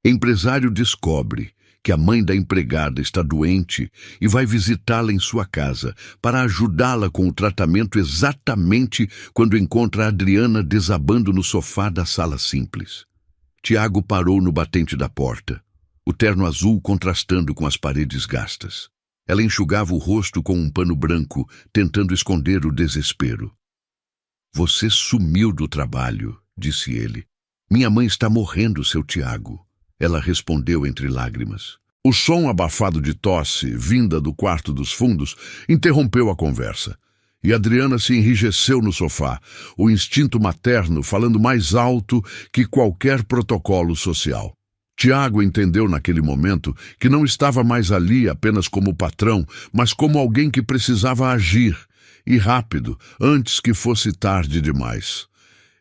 Empresário descobre que a mãe da empregada está doente e vai visitá-la em sua casa para ajudá-la com o tratamento exatamente quando encontra a Adriana desabando no sofá da sala simples. Tiago parou no batente da porta, o terno azul contrastando com as paredes gastas. Ela enxugava o rosto com um pano branco, tentando esconder o desespero. "Você sumiu do trabalho", disse ele. "Minha mãe está morrendo, seu Tiago." Ela respondeu entre lágrimas. O som abafado de tosse, vinda do quarto dos fundos, interrompeu a conversa. E Adriana se enrijeceu no sofá, o instinto materno falando mais alto que qualquer protocolo social. Tiago entendeu naquele momento que não estava mais ali apenas como patrão, mas como alguém que precisava agir, e rápido, antes que fosse tarde demais.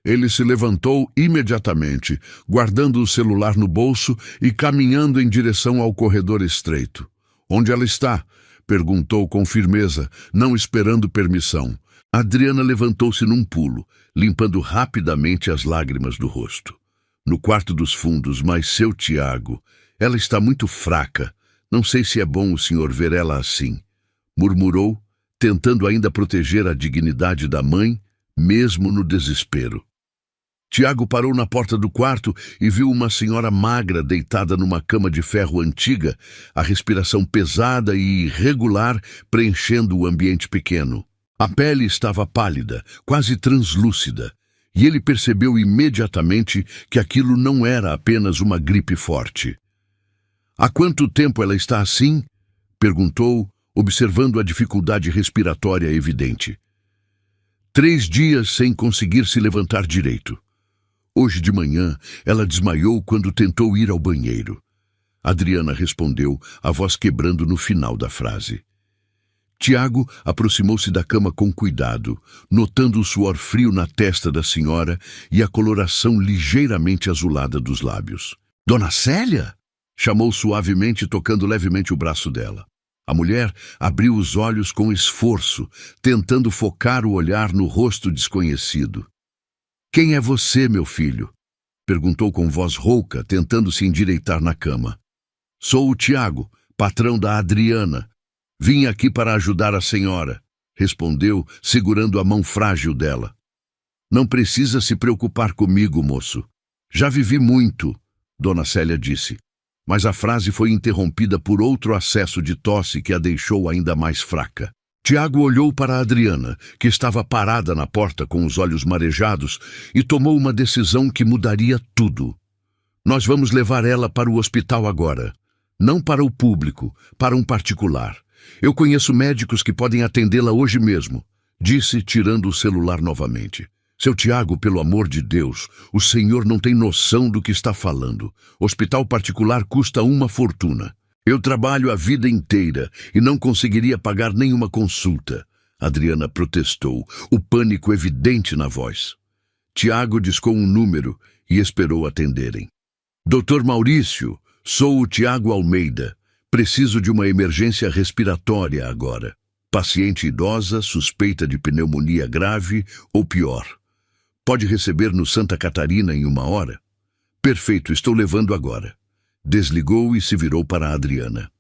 Ele se levantou imediatamente, guardando o celular no bolso e caminhando em direção ao corredor estreito. "Onde ela está?" perguntou com firmeza, não esperando permissão. Adriana levantou-se num pulo, limpando rapidamente as lágrimas do rosto. "No quarto dos fundos, mas seu Tiago, ela está muito fraca. Não sei se é bom o senhor ver ela assim", murmurou, tentando ainda proteger a dignidade da mãe, mesmo no desespero. Tiago parou na porta do quarto e viu uma senhora magra deitada numa cama de ferro antiga, a respiração pesada e irregular preenchendo o ambiente pequeno. A pele estava pálida, quase translúcida, e ele percebeu imediatamente que aquilo não era apenas uma gripe forte. "Há quanto tempo ela está assim?" perguntou, observando a dificuldade respiratória evidente. 3 dias sem conseguir se levantar direito. Hoje de manhã, ela desmaiou quando tentou ir ao banheiro. Adriana respondeu, a voz quebrando no final da frase. Tiago aproximou-se da cama com cuidado, notando o suor frio na testa da senhora e a coloração ligeiramente azulada dos lábios. "Dona Célia?" chamou suavemente, tocando levemente o braço dela. A mulher abriu os olhos com esforço, tentando focar o olhar no rosto desconhecido. "Quem é você, meu filho?" perguntou com voz rouca, tentando se endireitar na cama. "Sou o Tiago, patrão da Adriana. Vim aqui para ajudar a senhora", respondeu, segurando a mão frágil dela. "Não precisa se preocupar comigo, moço. Já vivi muito", Dona Célia disse. Mas a frase foi interrompida por outro acesso de tosse que a deixou ainda mais fraca. Tiago olhou para Adriana, que estava parada na porta com os olhos marejados, e tomou uma decisão que mudaria tudo. "Nós vamos levar ela para o hospital agora. Não para o público, para um particular. Eu conheço médicos que podem atendê-la hoje mesmo", disse, tirando o celular novamente. "Seu Tiago, pelo amor de Deus, o senhor não tem noção do que está falando. Hospital particular custa uma fortuna. Eu trabalho a vida inteira e não conseguiria pagar nenhuma consulta", Adriana protestou, o pânico evidente na voz. Tiago discou um número e esperou atenderem. "Dr. Maurício, sou o Tiago Almeida. Preciso de uma emergência respiratória agora. Paciente idosa, suspeita de pneumonia grave ou pior. Pode receber no Santa Catarina em 1 hora?" "Perfeito, estou levando agora." Desligou e se virou para a Adriana.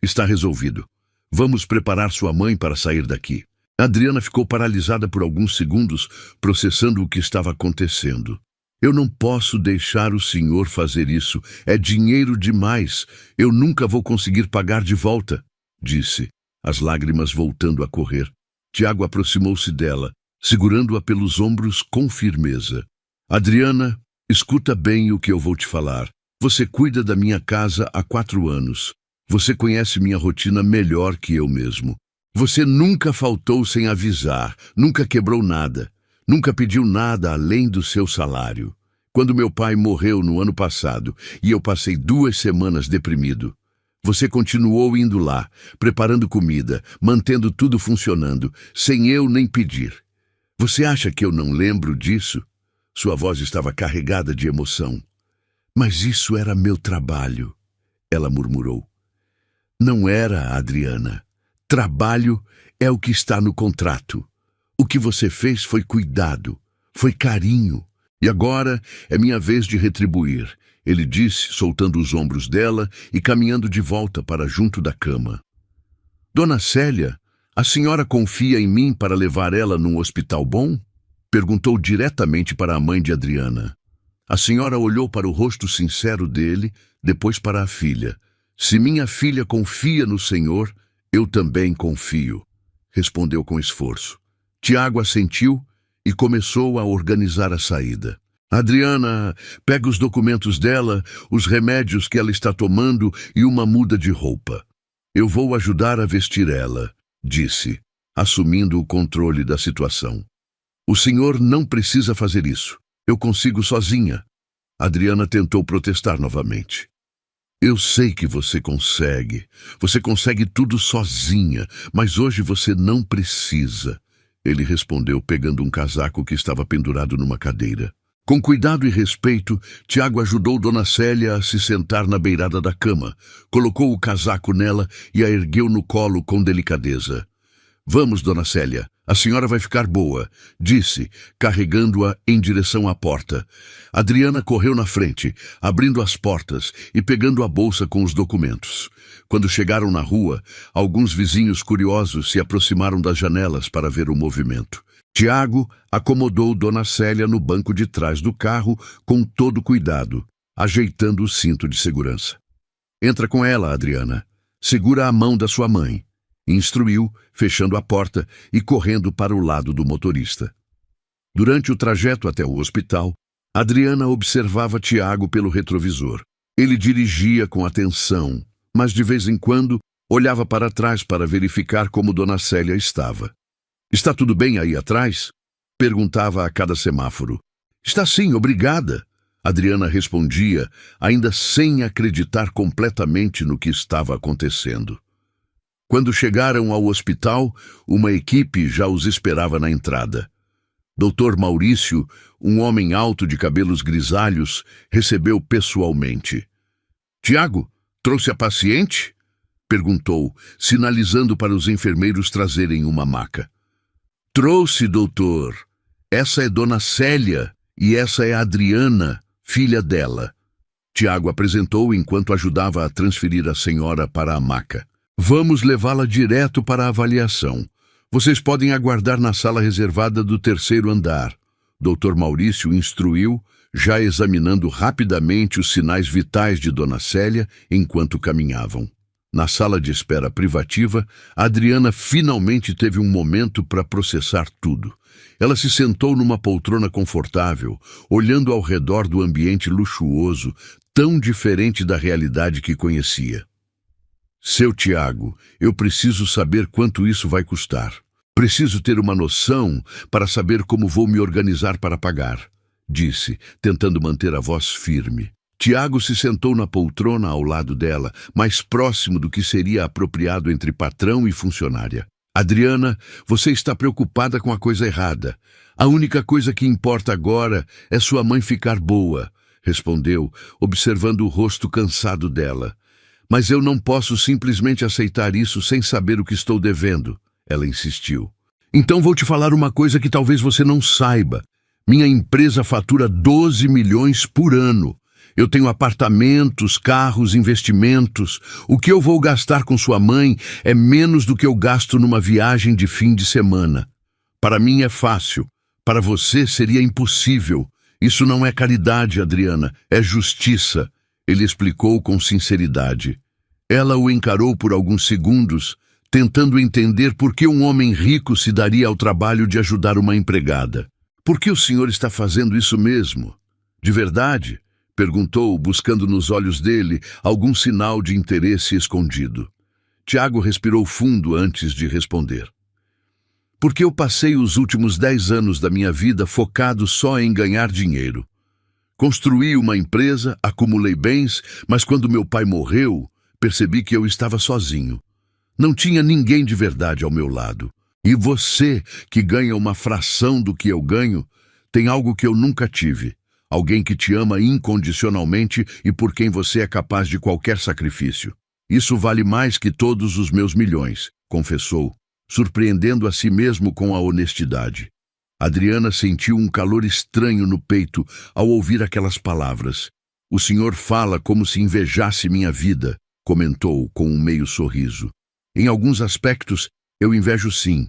"Está resolvido. Vamos preparar sua mãe para sair daqui." Adriana ficou paralisada por alguns segundos, processando o que estava acontecendo. "Eu não posso deixar o senhor fazer isso. É dinheiro demais. Eu nunca vou conseguir pagar de volta", disse, as lágrimas voltando a correr. Tiago aproximou-se dela, segurando-a pelos ombros com firmeza. "Adriana, escuta bem o que eu vou te falar. Você cuida da minha casa há 4 anos. Você conhece minha rotina melhor que eu mesmo. Você nunca faltou sem avisar, nunca quebrou nada, nunca pediu nada além do seu salário. Quando meu pai morreu no ano passado e eu passei 2 semanas deprimido, você continuou indo lá, preparando comida, mantendo tudo funcionando, sem eu nem pedir. Você acha que eu não lembro disso?" Sua voz estava carregada de emoção. "Mas isso era meu trabalho", ela murmurou. "Não era, Adriana. Trabalho é o que está no contrato. O que você fez foi cuidado, foi carinho. E agora é minha vez de retribuir. ele disse, soltando os ombros dela e caminhando de volta para junto da cama. Dona Célia, a senhora confia em mim para levar ela num hospital bom? Perguntou diretamente para a mãe de Adriana. A senhora olhou para o rosto sincero dele, depois para a filha. Se minha filha confia no Senhor, eu também confio, respondeu com esforço. Tiago assentiu e começou a organizar a saída. Adriana, pega os documentos dela, os remédios que ela está tomando e uma muda de roupa. Eu vou ajudar a vestir ela, disse, assumindo o controle da situação. O senhor não precisa fazer isso. Eu consigo sozinha. Adriana tentou protestar novamente. Eu sei que você consegue. Você consegue tudo sozinha, mas hoje você não precisa. Ele respondeu pegando um casaco que estava pendurado numa cadeira. Com cuidado e respeito, Tiago ajudou Dona Célia a se sentar na beirada da cama, colocou o casaco nela e a ergueu no colo com delicadeza. Vamos, Dona Célia, a senhora vai ficar boa, disse, carregando-a em direção à porta. Adriana correu na frente, abrindo as portas e pegando a bolsa com os documentos. Quando chegaram na rua, alguns vizinhos curiosos se aproximaram das janelas para ver o movimento. Tiago acomodou Dona Célia no banco de trás do carro com todo cuidado, ajeitando o cinto de segurança. Entra com ela, Adriana. Segura a mão da sua mãe. Instruiu, fechando a porta e correndo para o lado do motorista. Durante o trajeto até o hospital, Adriana observava Tiago pelo retrovisor. Ele dirigia com atenção, mas de vez em quando olhava para trás para verificar como Dona Célia estava. Está tudo bem aí atrás? Perguntava a cada semáforo. Está sim, obrigada. Adriana respondia, ainda sem acreditar completamente no que estava acontecendo. Quando chegaram ao hospital, uma equipe já os esperava na entrada. Dr. Maurício, um homem alto de cabelos grisalhos, recebeu pessoalmente. Tiago, trouxe a paciente? Perguntou, sinalizando para os enfermeiros trazerem uma maca. Trouxe, doutor. Essa é Dona Célia e essa é a Adriana, filha dela. Tiago apresentou enquanto ajudava a transferir a senhora para a maca. Vamos levá-la direto para a avaliação. Vocês podem aguardar na sala reservada do 3º andar. Dr. Maurício instruiu, já examinando rapidamente os sinais vitais de Dona Célia enquanto caminhavam. Na sala de espera privativa, Adriana finalmente teve um momento para processar tudo. Ela se sentou numa poltrona confortável, olhando ao redor do ambiente luxuoso, tão diferente da realidade que conhecia. Seu Tiago, eu preciso saber quanto isso vai custar. Preciso ter uma noção para saber como vou me organizar para pagar, disse, tentando manter a voz firme. Tiago se sentou na poltrona ao lado dela, mais próximo do que seria apropriado entre patrão e funcionária. Adriana, você está preocupada com a coisa errada. A única coisa que importa agora é sua mãe ficar boa, respondeu, observando o rosto cansado dela. Mas eu não posso simplesmente aceitar isso sem saber o que estou devendo, ela insistiu. Então vou te falar uma coisa que talvez você não saiba. Minha empresa fatura 12 milhões por ano. Eu tenho apartamentos, carros, investimentos. O que eu vou gastar com sua mãe é menos do que eu gasto numa viagem de fim de semana. Para mim é fácil. Para você seria impossível. Isso não é caridade, Adriana, é justiça, ele explicou com sinceridade. Ela o encarou por alguns segundos, tentando entender por que um homem rico se daria ao trabalho de ajudar uma empregada. Por que o senhor está fazendo isso mesmo? De verdade? Perguntou, buscando nos olhos dele algum sinal de interesse escondido. Tiago respirou fundo antes de responder. Porque eu passei os últimos 10 anos da minha vida focado só em ganhar dinheiro. Construí uma empresa, acumulei bens, mas quando meu pai morreu, percebi que eu estava sozinho. Não tinha ninguém de verdade ao meu lado. E você, que ganha uma fração do que eu ganho, tem algo que eu nunca tive. Alguém que te ama incondicionalmente e por quem você é capaz de qualquer sacrifício. Isso vale mais que todos os meus milhões, confessou, surpreendendo a si mesmo com a honestidade. Adriana sentiu um calor estranho no peito ao ouvir aquelas palavras. O senhor fala como se invejasse minha vida, comentou com um meio sorriso. Em alguns aspectos, eu invejo sim.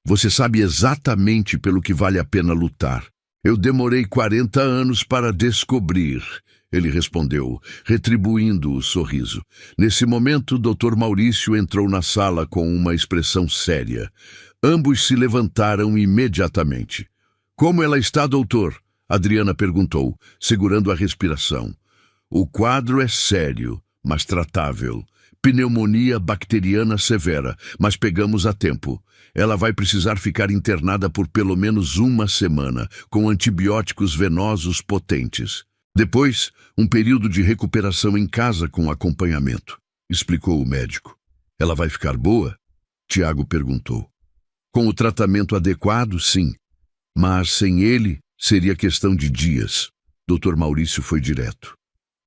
Você sabe exatamente pelo que vale a pena lutar. Eu demorei 40 anos para descobrir, ele respondeu, retribuindo o sorriso. Nesse momento, Dr. Maurício entrou na sala com uma expressão séria. Ambos se levantaram imediatamente. Como ela está, doutor? Adriana perguntou, segurando a respiração. O quadro é sério, mas tratável. Pneumonia bacteriana severa, mas pegamos a tempo. Ela vai precisar ficar internada por pelo menos uma semana, com antibióticos venosos potentes. Depois, um período de recuperação em casa com acompanhamento, explicou o médico. Ela vai ficar boa? Tiago perguntou. Com o tratamento adequado, sim. Mas sem ele, seria questão de dias. Dr. Maurício foi direto.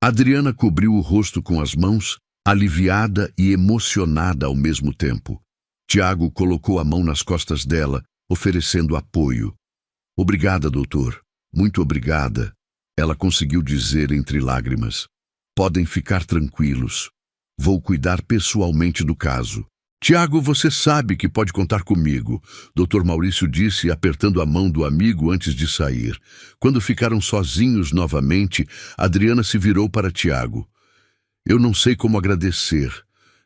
Adriana cobriu o rosto com as mãos, aliviada e emocionada ao mesmo tempo. Tiago colocou a mão nas costas dela, oferecendo apoio. Obrigada, doutor. Muito obrigada. Ela conseguiu dizer entre lágrimas. Podem ficar tranquilos. Vou cuidar pessoalmente do caso. Tiago, você sabe que pode contar comigo, Dr. Maurício disse, apertando a mão do amigo antes de sair. Quando ficaram sozinhos novamente, Adriana se virou para Tiago. Eu não sei como agradecer.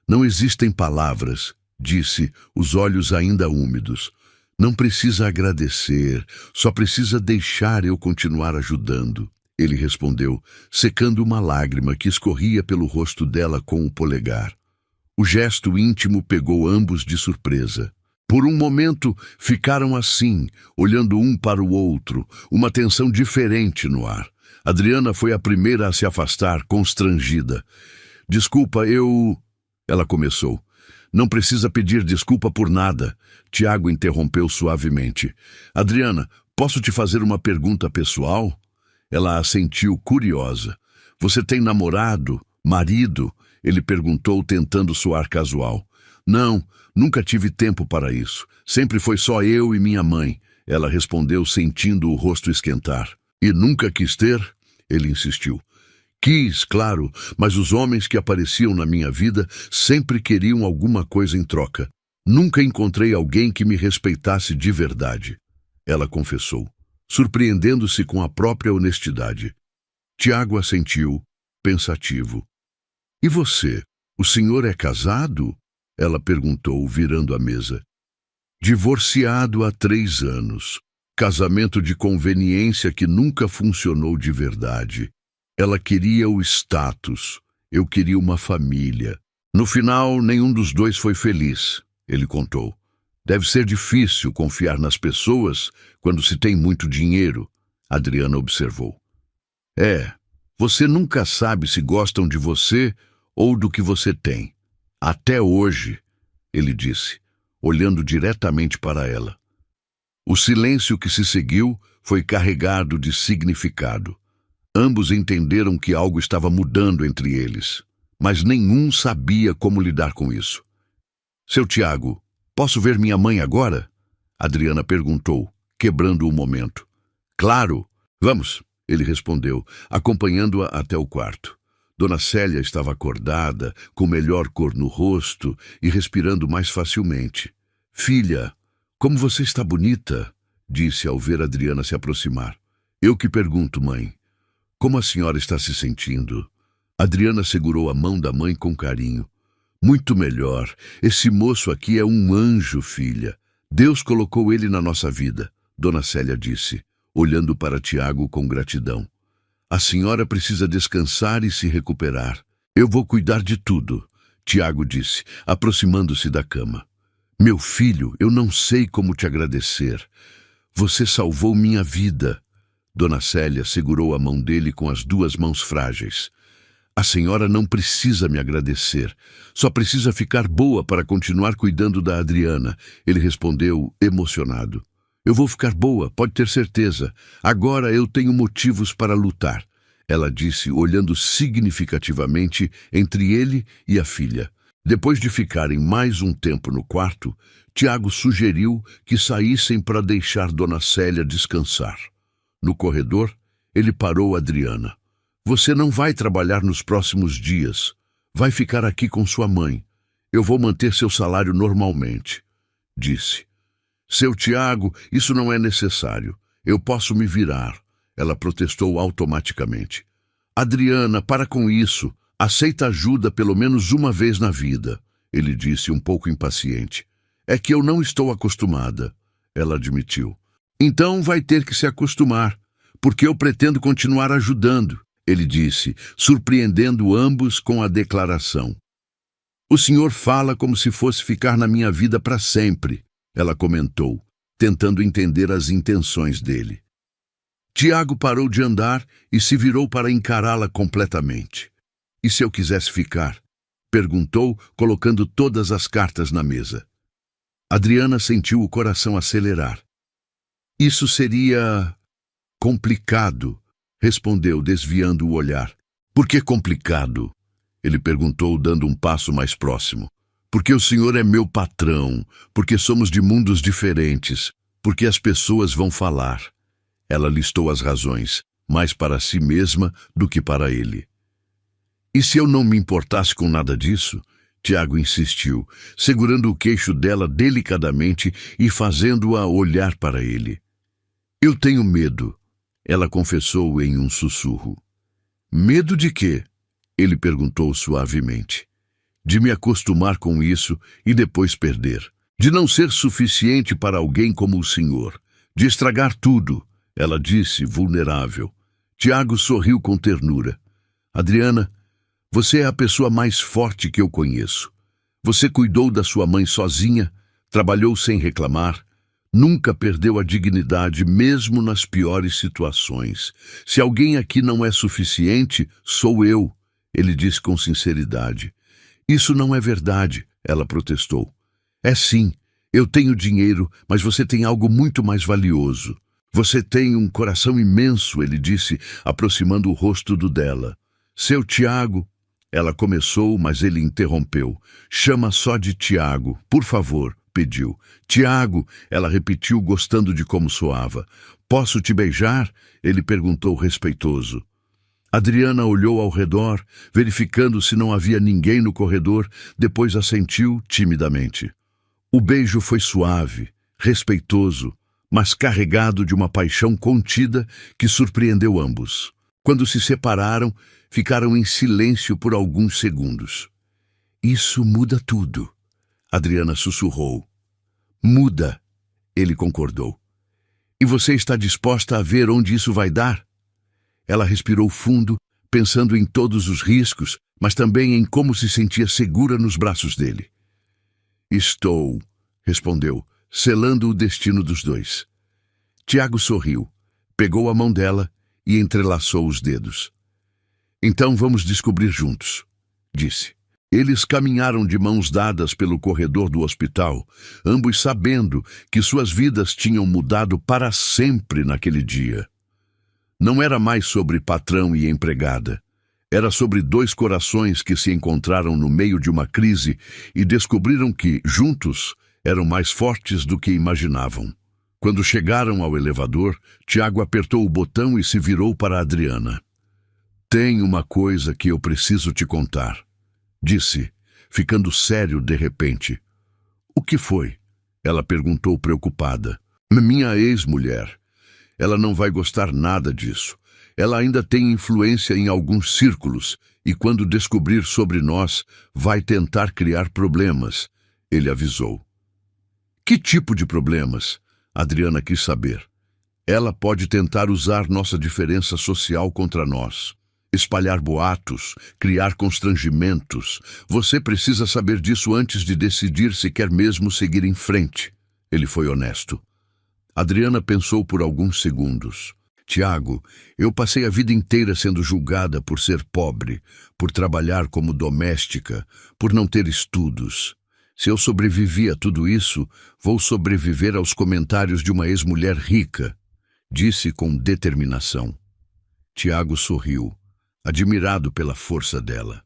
Não existem palavras, disse, os olhos ainda úmidos. Não precisa agradecer, só precisa deixar eu continuar ajudando. Ele respondeu, secando uma lágrima que escorria pelo rosto dela com o polegar. O gesto íntimo pegou ambos de surpresa. Por um momento, ficaram assim, olhando um para o outro, uma tensão diferente no ar. Adriana foi a primeira a se afastar, constrangida. Desculpa, Ela começou. Não precisa pedir desculpa por nada. Tiago interrompeu suavemente. Adriana, posso te fazer uma pergunta pessoal? Ela assentiu curiosa. Você tem namorado? Marido? Ele perguntou, tentando soar casual. Não, nunca tive tempo para isso. Sempre foi só eu e minha mãe. Ela respondeu, sentindo o rosto esquentar. E nunca quis ter? Ele insistiu. Quis, claro, mas os homens que apareciam na minha vida sempre queriam alguma coisa em troca. Nunca encontrei alguém que me respeitasse de verdade. Ela confessou, surpreendendo-se com a própria honestidade. Tiago assentiu, pensativo. E você, o senhor é casado? Ela perguntou, virando a mesa. Divorciado há 3 anos. Casamento de conveniência que nunca funcionou de verdade. Ela queria o status, eu queria uma família. No final, nenhum dos dois foi feliz, ele contou. Deve ser difícil confiar nas pessoas quando se tem muito dinheiro, Adriana observou. Você nunca sabe se gostam de você ou do que você tem. Até hoje, ele disse, olhando diretamente para ela. O silêncio que se seguiu foi carregado de significado. Ambos entenderam que algo estava mudando entre eles, mas nenhum sabia como lidar com isso. Seu Tiago, posso ver minha mãe agora? Adriana perguntou, quebrando o momento. Claro, vamos, ele respondeu, acompanhando-a até o quarto. Dona Célia estava acordada, com melhor cor no rosto e respirando mais facilmente. Filha, como você está bonita, disse ao ver Adriana se aproximar. Eu que pergunto, mãe. Como a senhora está se sentindo? Adriana segurou a mão da mãe com carinho. Muito melhor. Esse moço aqui é um anjo, filha. Deus colocou ele na nossa vida, Dona Célia disse, olhando para Tiago com gratidão. A senhora precisa descansar e se recuperar. Eu vou cuidar de tudo, Tiago disse, aproximando-se da cama. Meu filho, eu não sei como te agradecer. Você salvou minha vida. Dona Célia segurou a mão dele com as 2 mãos frágeis. A senhora não precisa me agradecer. Só precisa ficar boa para continuar cuidando da Adriana. Ele respondeu, emocionado. Eu vou ficar boa, pode ter certeza. Agora eu tenho motivos para lutar. Ela disse, olhando significativamente entre ele e a filha. Depois de ficarem mais um tempo no quarto, Tiago sugeriu que saíssem para deixar Dona Célia descansar. No corredor, ele parou Adriana. Você não vai trabalhar nos próximos dias. Vai ficar aqui com sua mãe. Eu vou manter seu salário normalmente, disse. Seu Tiago, isso não é necessário. Eu posso me virar. Ela protestou automaticamente. Adriana, para com isso. Aceita ajuda pelo menos uma vez na vida, ele disse um pouco impaciente. É que eu não estou acostumada, ela admitiu. Então vai ter que se acostumar, porque eu pretendo continuar ajudando, ele disse, surpreendendo ambos com a declaração. O senhor fala como se fosse ficar na minha vida para sempre, ela comentou, tentando entender as intenções dele. Tiago parou de andar e se virou para encará-la completamente. E se eu quisesse ficar? Perguntou, colocando todas as cartas na mesa. Adriana sentiu o coração acelerar. Isso seria complicado, respondeu, desviando o olhar. Por que complicado? Ele perguntou, dando um passo mais próximo. Porque o senhor é meu patrão, porque somos de mundos diferentes, porque as pessoas vão falar. Ela listou as razões, mais para si mesma do que para ele. E se eu não me importasse com nada disso? Tiago insistiu, segurando o queixo dela delicadamente e fazendo-a olhar para ele. Eu tenho medo, ela confessou em um sussurro. Medo de quê? Ele perguntou suavemente. De me acostumar com isso e depois perder. De não ser suficiente para alguém como o senhor. De estragar tudo, ela disse, vulnerável. Tiago sorriu com ternura. Adriana, você é a pessoa mais forte que eu conheço. Você cuidou da sua mãe sozinha, trabalhou sem reclamar, nunca perdeu a dignidade mesmo nas piores situações. Se alguém aqui não é suficiente, sou eu, ele disse com sinceridade. Isso não é verdade, ela protestou. É sim, eu tenho dinheiro, mas você tem algo muito mais valioso. Você tem um coração imenso, ele disse, aproximando o rosto do dela. Seu Tiago... Ela começou, mas ele interrompeu. Chama só de Tiago, por favor, pediu. Tiago, ela repetiu, gostando de como soava. Posso te beijar? Ele perguntou respeitoso. Adriana olhou ao redor, verificando se não havia ninguém no corredor, depois assentiu timidamente. O beijo foi suave, respeitoso, mas carregado de uma paixão contida que surpreendeu ambos. Quando se separaram, ficaram em silêncio por alguns segundos. Isso muda tudo, Adriana sussurrou. Muda, ele concordou. E você está disposta a ver onde isso vai dar? Ela respirou fundo, pensando em todos os riscos, mas também em como se sentia segura nos braços dele. Estou, respondeu, selando o destino dos dois. Tiago sorriu, pegou a mão dela e entrelaçou os dedos. Então vamos descobrir juntos, disse. Eles caminharam de mãos dadas pelo corredor do hospital, ambos sabendo que suas vidas tinham mudado para sempre naquele dia. Não era mais sobre patrão e empregada. Era sobre dois corações que se encontraram no meio de uma crise e descobriram que, juntos, eram mais fortes do que imaginavam. Quando chegaram ao elevador, Tiago apertou o botão e se virou para Adriana. Tem uma coisa que eu preciso te contar, disse, ficando sério de repente. O que foi? Ela perguntou preocupada. Minha ex-mulher. Ela não vai gostar nada disso. Ela ainda tem influência em alguns círculos e quando descobrir sobre nós, vai tentar criar problemas, ele avisou. Que tipo de problemas? Adriana quis saber. Ela pode tentar usar nossa diferença social contra nós. Espalhar boatos, criar constrangimentos. Você precisa saber disso antes de decidir se quer mesmo seguir em frente. Ele foi honesto. Adriana pensou por alguns segundos. Tiago, eu passei a vida inteira sendo julgada por ser pobre, por trabalhar como doméstica, por não ter estudos. Se eu sobrevivi a tudo isso, vou sobreviver aos comentários de uma ex-mulher rica, disse com determinação. Tiago sorriu, admirado pela força dela.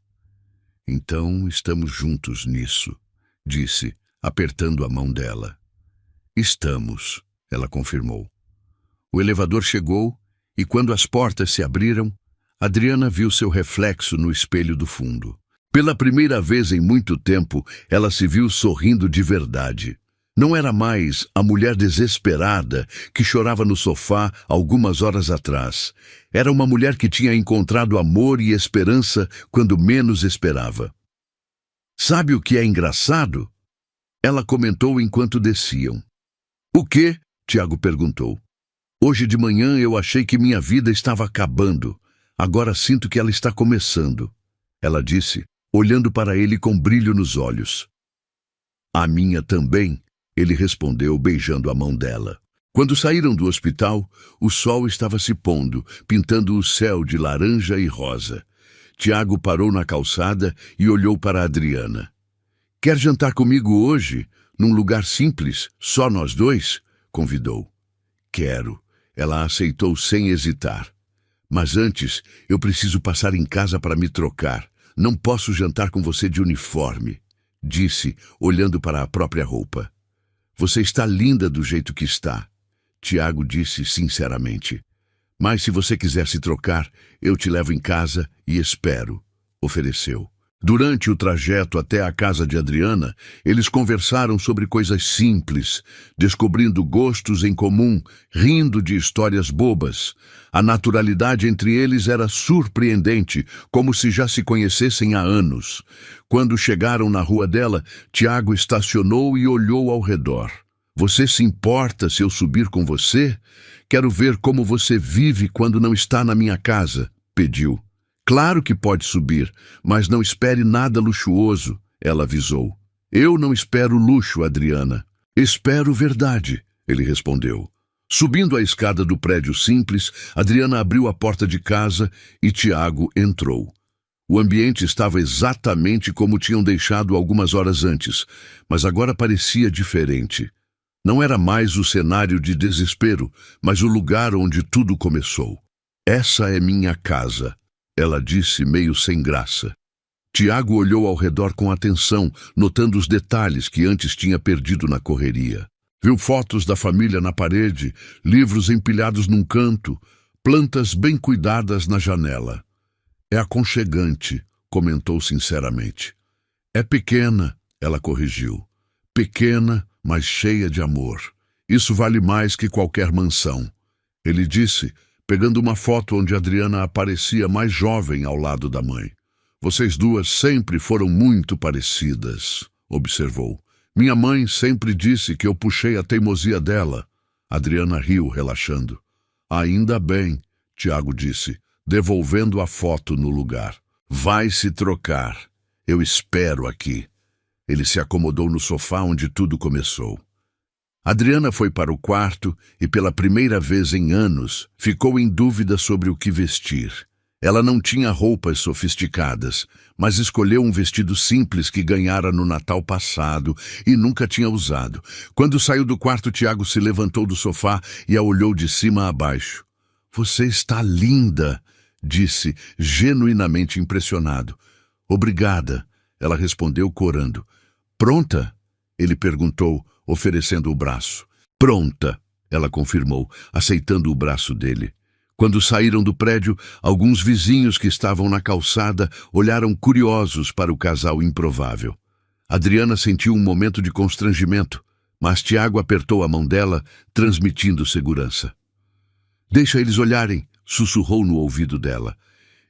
Então estamos juntos nisso, disse, apertando a mão dela. Estamos, ela confirmou. O elevador chegou e quando as portas se abriram, Adriana viu seu reflexo no espelho do fundo. Pela primeira vez em muito tempo, ela se viu sorrindo de verdade. Não era mais a mulher desesperada que chorava no sofá algumas horas atrás. Era uma mulher que tinha encontrado amor e esperança quando menos esperava. Sabe o que é engraçado? Ela comentou enquanto desciam. O quê? Tiago perguntou. Hoje de manhã eu achei que minha vida estava acabando. Agora sinto que ela está começando. Ela disse, olhando para ele com brilho nos olhos. A minha também, ele respondeu beijando a mão dela. Quando saíram do hospital, o sol estava se pondo, pintando o céu de laranja e rosa. Tiago parou na calçada e olhou para Adriana. Quer jantar comigo hoje, num lugar simples, só nós dois? Convidou. Quero. Ela aceitou sem hesitar. Mas antes, eu preciso passar em casa para me trocar. Não posso jantar com você de uniforme, disse, olhando para a própria roupa. Você está linda do jeito que está, Tiago disse sinceramente. Mas se você quiser se trocar, eu te levo em casa e espero, ofereceu. Durante o trajeto até a casa de Adriana, eles conversaram sobre coisas simples, descobrindo gostos em comum, rindo de histórias bobas. A naturalidade entre eles era surpreendente, como se já se conhecessem há anos. Quando chegaram na rua dela, Tiago estacionou e olhou ao redor. Você se importa se eu subir com você? Quero ver como você vive quando não está na minha casa, pediu. Claro que pode subir, mas não espere nada luxuoso, ela avisou. Eu não espero luxo, Adriana. Espero verdade, ele respondeu. Subindo a escada do prédio simples, Adriana abriu a porta de casa e Tiago entrou. O ambiente estava exatamente como tinham deixado algumas horas antes, mas agora parecia diferente. Não era mais o cenário de desespero, mas o lugar onde tudo começou. Essa é minha casa, ela disse meio sem graça. Tiago olhou ao redor com atenção, notando os detalhes que antes tinha perdido na correria. Viu fotos da família na parede, livros empilhados num canto, plantas bem cuidadas na janela. É aconchegante, comentou sinceramente. É pequena, ela corrigiu. Pequena, mas cheia de amor. Isso vale mais que qualquer mansão. Ele disse, pegando uma foto onde Adriana aparecia mais jovem ao lado da mãe. Vocês duas sempre foram muito parecidas, observou. Minha mãe sempre disse que eu puxei a teimosia dela. Adriana riu, relaxando. Ainda bem, Tiago disse, devolvendo a foto no lugar. Vai se trocar. Eu espero aqui. Ele se acomodou no sofá onde tudo começou. Adriana foi para o quarto e, pela primeira vez em anos, ficou em dúvida sobre o que vestir. Ela não tinha roupas sofisticadas, mas escolheu um vestido simples que ganhara no Natal passado e nunca tinha usado. Quando saiu do quarto, Tiago se levantou do sofá e a olhou de cima a baixo. Você está linda, disse, genuinamente impressionado. Obrigada, ela respondeu corando. Pronta? Ele perguntou, oferecendo o braço. Pronta, ela confirmou, aceitando o braço dele. Quando saíram do prédio, alguns vizinhos que estavam na calçada olharam curiosos para o casal improvável. Adriana sentiu um momento de constrangimento, mas Tiago apertou a mão dela, transmitindo segurança. Deixa eles olharem, sussurrou no ouvido dela.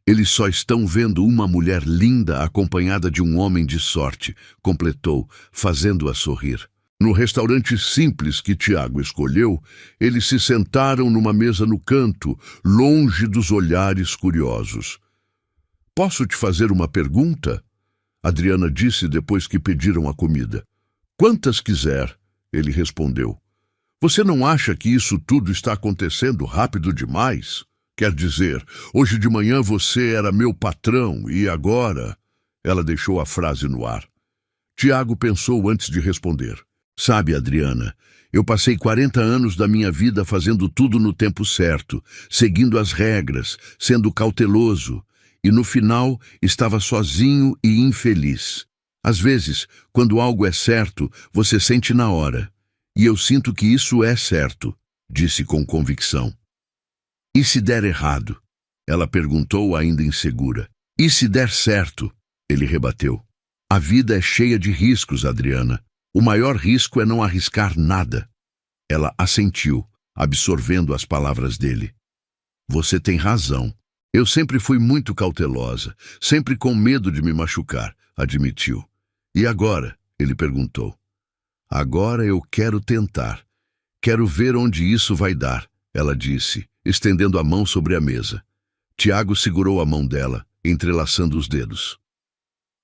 Eles só estão vendo uma mulher linda acompanhada de um homem de sorte, completou, fazendo-a sorrir. No restaurante simples que Tiago escolheu, eles se sentaram numa mesa no canto, longe dos olhares curiosos. Posso te fazer uma pergunta? Adriana disse depois que pediram a comida. Quantas quiser, ele respondeu. Você não acha que isso tudo está acontecendo rápido demais? Quer dizer, hoje de manhã você era meu patrão e agora... Ela deixou a frase no ar. Tiago pensou antes de responder. Sabe, Adriana, eu passei 40 anos da minha vida fazendo tudo no tempo certo, seguindo as regras, sendo cauteloso, e no final estava sozinho e infeliz. Às vezes, quando algo é certo, você sente na hora. E eu sinto que isso é certo, disse com convicção. E se der errado? Ela perguntou, ainda insegura. E se der certo? Ele rebateu. A vida é cheia de riscos, Adriana. O maior risco é não arriscar nada. Ela assentiu, absorvendo as palavras dele. Você tem razão. Eu sempre fui muito cautelosa, sempre com medo de me machucar, admitiu. E agora? Ele perguntou. Agora eu quero tentar. Quero ver onde isso vai dar, ela disse, estendendo a mão sobre a mesa. Tiago segurou a mão dela, entrelaçando os dedos.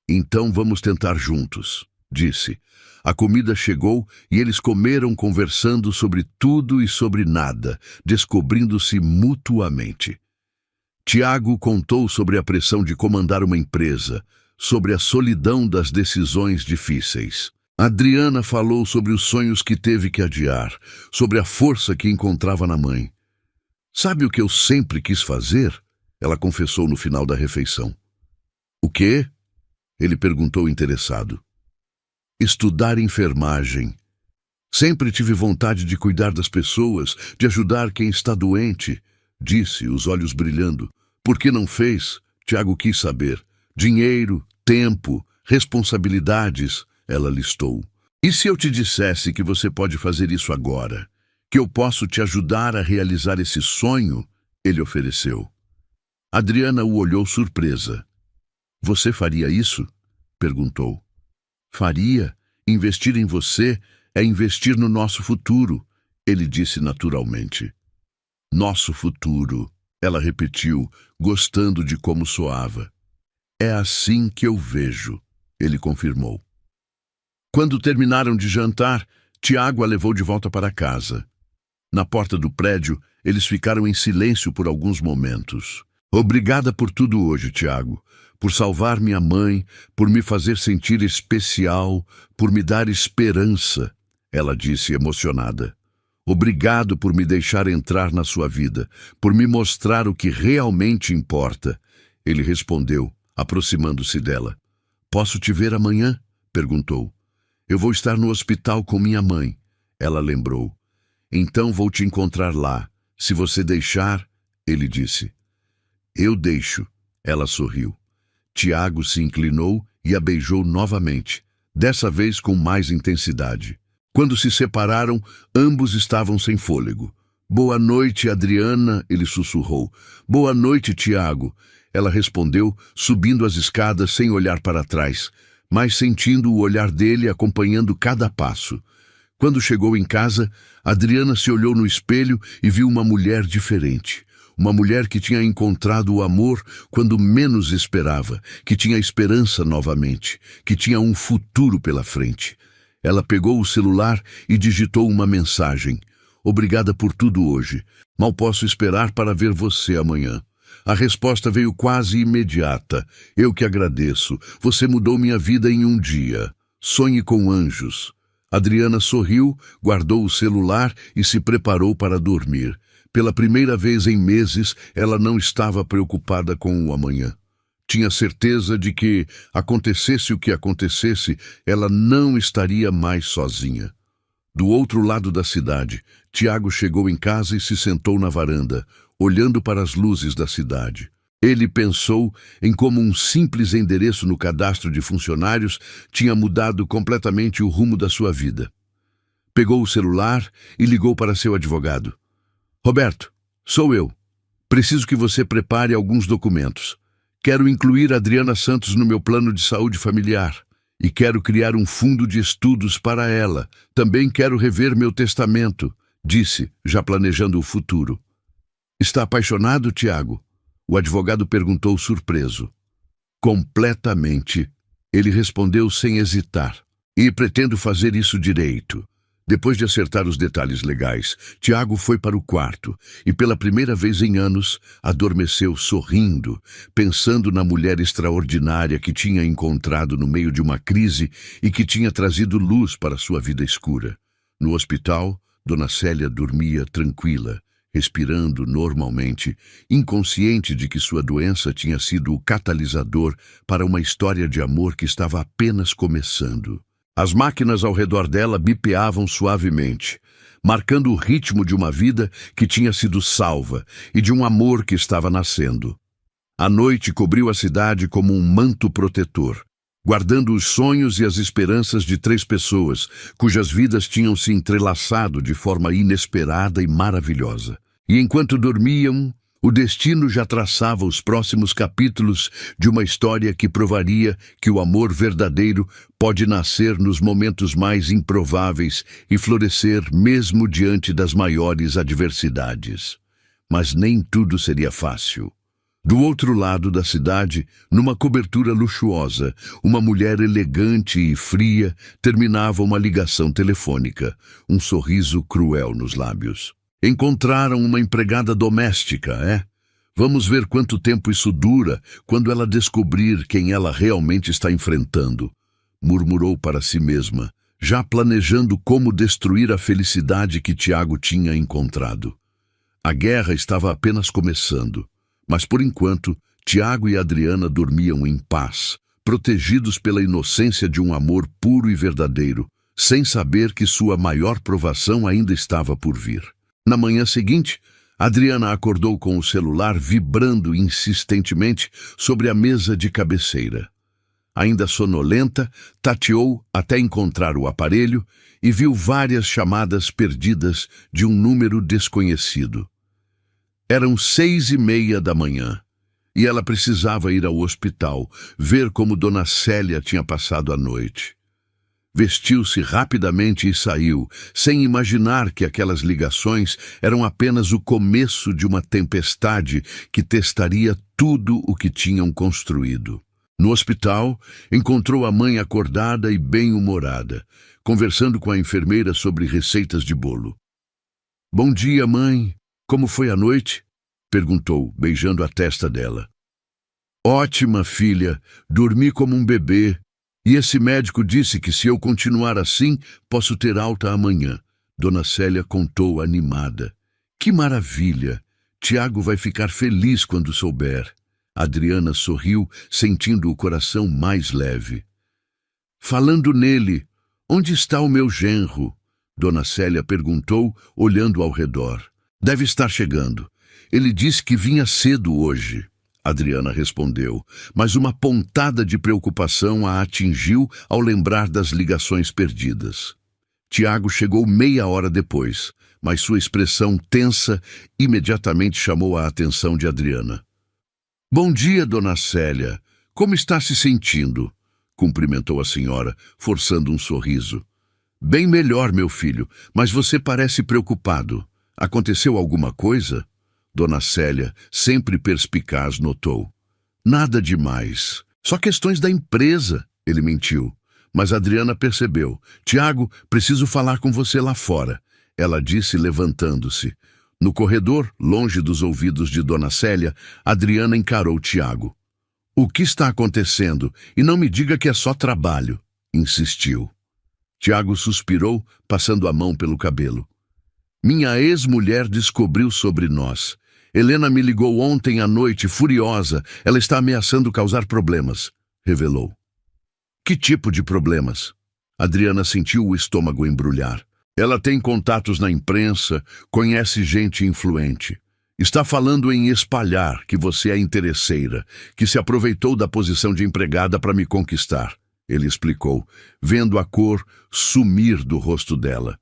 Então vamos tentar juntos, disse. A comida chegou e eles comeram conversando sobre tudo e sobre nada, descobrindo-se mutuamente. Tiago contou sobre a pressão de comandar uma empresa, sobre a solidão das decisões difíceis. Adriana falou sobre os sonhos que teve que adiar, sobre a força que encontrava na mãe. Sabe o que eu sempre quis fazer? Ela confessou no final da refeição. O quê? Ele perguntou interessado. Estudar enfermagem. Sempre tive vontade de cuidar das pessoas, de ajudar quem está doente, disse, os olhos brilhando. Por que não fez? Tiago quis saber. Dinheiro, tempo, responsabilidades, ela listou. E se eu te dissesse que você pode fazer isso agora? Que eu posso te ajudar a realizar esse sonho? Ele ofereceu. Adriana o olhou surpresa. Você faria isso? Perguntou. Faria. Investir em você é investir no nosso futuro, ele disse naturalmente. Nosso futuro, ela repetiu, gostando de como soava. É assim que eu vejo, ele confirmou. Quando terminaram de jantar, Tiago a levou de volta para casa. Na porta do prédio, eles ficaram em silêncio por alguns momentos. Obrigada por tudo hoje, Tiago. Por salvar minha mãe, por me fazer sentir especial, por me dar esperança, ela disse emocionada. Obrigado por me deixar entrar na sua vida, por me mostrar o que realmente importa. Ele respondeu, aproximando-se dela. Posso te ver amanhã? Perguntou. Eu vou estar no hospital com minha mãe, ela lembrou. Então vou te encontrar lá. Se você deixar, ele disse. Eu deixo, ela sorriu. Tiago se inclinou e a beijou novamente, dessa vez com mais intensidade. Quando se separaram, ambos estavam sem fôlego. Boa noite, Adriana, ele sussurrou. Boa noite, Tiago. Ela respondeu, subindo as escadas sem olhar para trás, mas sentindo o olhar dele acompanhando cada passo. Quando chegou em casa, Adriana se olhou no espelho e viu uma mulher diferente. Uma mulher que tinha encontrado o amor quando menos esperava, que tinha esperança novamente, que tinha um futuro pela frente. Ela pegou o celular e digitou uma mensagem. Obrigada por tudo hoje. Mal posso esperar para ver você amanhã. A resposta veio quase imediata. Eu que agradeço. Você mudou minha vida em um dia. Sonhe com anjos. Adriana sorriu, guardou o celular e se preparou para dormir. Pela primeira vez em meses, ela não estava preocupada com o amanhã. Tinha certeza de que, acontecesse o que acontecesse, ela não estaria mais sozinha. Do outro lado da cidade, Tiago chegou em casa e se sentou na varanda, olhando para as luzes da cidade. Ele pensou em como um simples endereço no cadastro de funcionários tinha mudado completamente o rumo da sua vida. Pegou o celular e ligou para seu advogado. Roberto, sou eu. Preciso que você prepare alguns documentos. Quero incluir Adriana Santos no meu plano de saúde familiar. E quero criar um fundo de estudos para ela. Também quero rever meu testamento, disse, já planejando o futuro. Está apaixonado, Tiago? O advogado perguntou surpreso. Completamente. Ele respondeu sem hesitar. E pretendo fazer isso direito. Depois de acertar os detalhes legais, Tiago foi para o quarto e, pela primeira vez em anos, adormeceu sorrindo, pensando na mulher extraordinária que tinha encontrado no meio de uma crise e que tinha trazido luz para sua vida escura. No hospital, Dona Célia dormia tranquila, respirando normalmente, inconsciente de que sua doença tinha sido o catalisador para uma história de amor que estava apenas começando. As máquinas ao redor dela bipeavam suavemente, marcando o ritmo de uma vida que tinha sido salva e de um amor que estava nascendo. A noite cobriu a cidade como um manto protetor, guardando os sonhos e as esperanças de 3 pessoas, cujas vidas tinham se entrelaçado de forma inesperada e maravilhosa. E enquanto dormiam, o destino já traçava os próximos capítulos de uma história que provaria que o amor verdadeiro pode nascer nos momentos mais improváveis e florescer mesmo diante das maiores adversidades. Mas nem tudo seria fácil. Do outro lado da cidade, numa cobertura luxuosa, uma mulher elegante e fria terminava uma ligação telefônica, um sorriso cruel nos lábios. Encontraram uma empregada doméstica, é? Vamos ver quanto tempo isso dura quando ela descobrir quem ela realmente está enfrentando, murmurou para si mesma, já planejando como destruir a felicidade que Tiago tinha encontrado. A guerra estava apenas começando. Mas, por enquanto, Tiago e Adriana dormiam em paz, protegidos pela inocência de um amor puro e verdadeiro, sem saber que sua maior provação ainda estava por vir. Na manhã seguinte, Adriana acordou com o celular vibrando insistentemente sobre a mesa de cabeceira. Ainda sonolenta, tateou até encontrar o aparelho e viu várias chamadas perdidas de um número desconhecido. Eram 6:30 da manhã, e ela precisava ir ao hospital, ver como Dona Célia tinha passado a noite. Vestiu-se rapidamente e saiu, sem imaginar que aquelas ligações eram apenas o começo de uma tempestade que testaria tudo o que tinham construído. No hospital, encontrou a mãe acordada e bem-humorada, conversando com a enfermeira sobre receitas de bolo. "Bom dia, mãe. Como foi a noite?" perguntou, beijando a testa dela. "Ótima, filha. Dormi como um bebê. E esse médico disse que se eu continuar assim, posso ter alta amanhã." Dona Célia contou animada. "Que maravilha! Tiago vai ficar feliz quando souber." Adriana sorriu, sentindo o coração mais leve. "Falando nele, onde está o meu genro?" Dona Célia perguntou, olhando ao redor. "Deve estar chegando. Ele disse que vinha cedo hoje." Adriana respondeu, mas uma pontada de preocupação a atingiu ao lembrar das ligações perdidas. Tiago chegou meia hora depois, mas sua expressão tensa imediatamente chamou a atenção de Adriana. "Bom dia, Dona Célia. Como está se sentindo?" cumprimentou a senhora, forçando um sorriso. "Bem melhor, meu filho, mas você parece preocupado. Aconteceu alguma coisa?" Dona Célia, sempre perspicaz, notou. "Nada demais. Só questões da empresa," ele mentiu. Mas Adriana percebeu. "Tiago, preciso falar com você lá fora," ela disse, levantando-se. No corredor, longe dos ouvidos de Dona Célia, Adriana encarou Tiago. "O que está acontecendo? E não me diga que é só trabalho," insistiu. Tiago suspirou, passando a mão pelo cabelo. "Minha ex-mulher descobriu sobre nós. Helena me ligou ontem à noite, furiosa. Ela está ameaçando causar problemas," revelou. "Que tipo de problemas?" Adriana sentiu o estômago embrulhar. "Ela tem contatos na imprensa, conhece gente influente. Está falando em espalhar que você é interesseira, que se aproveitou da posição de empregada para me conquistar," ele explicou, vendo a cor sumir do rosto dela.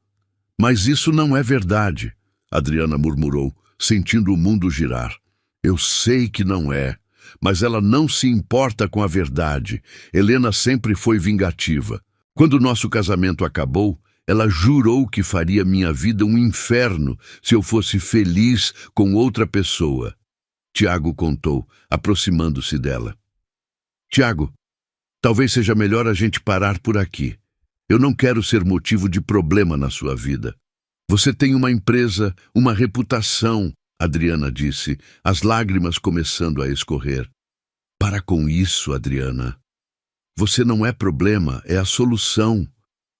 "Mas isso não é verdade," Adriana murmurou, sentindo o mundo girar. "Eu sei que não é, mas ela não se importa com a verdade. Helena sempre foi vingativa. Quando nosso casamento acabou, ela jurou que faria minha vida um inferno se eu fosse feliz com outra pessoa." Tiago contou, aproximando-se dela. "Tiago, talvez seja melhor a gente parar por aqui. Eu não quero ser motivo de problema na sua vida. Você tem uma empresa, uma reputação," Adriana disse, as lágrimas começando a escorrer. "Para com isso, Adriana. Você não é problema, é a solução.